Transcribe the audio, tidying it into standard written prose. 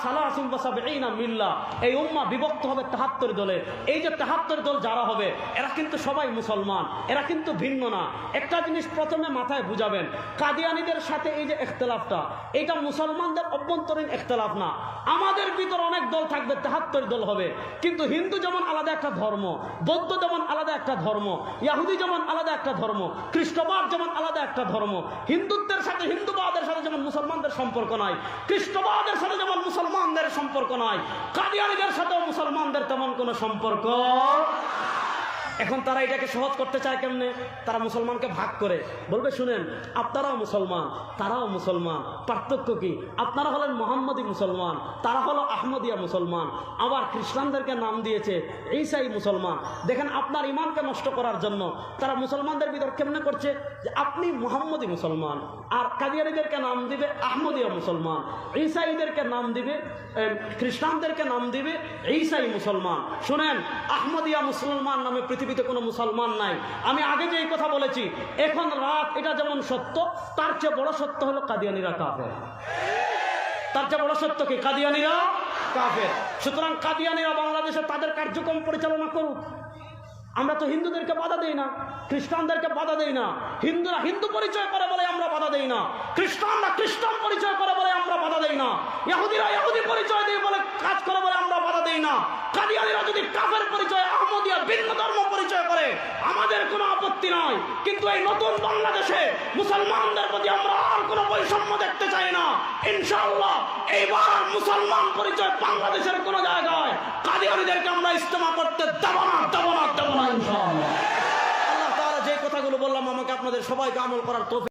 সালাসুন ওয়া সাবঈনা মিল্লা, এই উম্মাহ বিভক্ত হবে 73 দলে। এই যে 73 দল যারা হবে এরা কিন্তু সবাই মুসলমান, এরা কিন্তু ভিন্ন না। একটা জিনিস প্রথমে মাথায় বুঝাবেন, কাদিয়ানীদের সাথে এই যে ইখতিলাফটা, এটা মুসলমানদের অভ্যন্তরীণ ইখতিলাফ না। আমাদের ভিতর অনেক দল থাকবে, 73 দল হবে, কিন্তু হিন্দু যেমন আলাদা একটা ধর্ম, বৌদ্ধ যেমন আলাদা একটা ধর্ম, ইহুদি যেমন আলাদা একটা ধর্ম, খ্রিস্টবাদ যেমন আলাদা একটা ধর্ম, হিন্দুত্বের সাথে হিন্দুবাদের সাথে যেমন মুসলমানদের সম্পর্ক নাই, খ্রিস্টবাদের সাথে যেমন মুসলমানদের সম্পর্ক নাই, কাদিয়ানীদের সাথেও মুসলমানদের তেমন কোনো সম্পর্ক। এখন তারা এটাকে সহজ করতে চায় কেমনে? তারা মুসলমানকে ভাগ করে বলবে, শুনেন আপনারাও মুসলমান তারাও মুসলমান, পার্থক্য কি? আপনারা হলেন মোহাম্মদী মুসলমান, তারা হলো আহমদিয়া মুসলমান। আবার খ্রিস্টানদেরকে নাম দিয়েছে ঈসাই মুসলমান। দেখেন আপনার ইমানকে নষ্ট করার জন্য তারা মুসলমানদের ভিতর কেমনে করছে যে আপনি মোহাম্মদী মুসলমান, আর কাদিয়ানীদেরকে নাম দিবে আহমদিয়া মুসলমান, ঈসাইদেরকে নাম দিবে, খ্রিস্টানদেরকে নাম দিবে ঈসাই মুসলমান। শুনেন, আহমদিয়া মুসলমান নামে পৃথিবীতে কোনো মুসলমান নাই। আমি আগে যে এই কথা বলেছি, এখন রাত এটা যেমন সত্য, তার চেয়ে বড় সত্য হলো কাদিয়ানীরা কাফের। তার চেয়ে বড় সত্য কি? কাদিয়ানীরা কাফের। সুতরাং কাদিয়ানীরা বাংলাদেশে তাদের কার্যক্রম পরিচালনা করুক, আমরা তো হিন্দুদেরকে বাধা দেই না, খ্রিস্টানদেরকে বাধা দেই না। হিন্দুরা হিন্দু পরিচয় করে বলে আমরা বাধা দেই না, খ্রিস্টানরা খ্রিস্টান পরিচয় করে বলে আমরা বাধা দেই না, ইহুদিরা ইহুদি পরিচয় দিয়ে বলে কাজ করে বলে আমরা বাধা দেই না। কাদিয়ানীরা যদি কাফের পরিচয়, আহমদিয়া ভিন্ন ধর্ম পরিচয় করে আমাদের কোনো আপত্তি নাই, কিন্তু এই নতুন বাংলাদেশে মুসলমানদের প্রতি আমরা আর কোনো বৈষম্য দেখতে চাই না। ইনশাআল্লাহ এইবার মুসলমান পরিচয় বাংলাদেশের কোনো জায়গায় কাদিয়ানীদেরকে আমরা ইজতেমা করতে দেব না, দেব না, দেব না। ইনশাআল্লাহ। আল্লাহ তাআলা যে কথাগুলো বললাম আমাকে আপনাদের সবাইকে আমল করার তৌফিক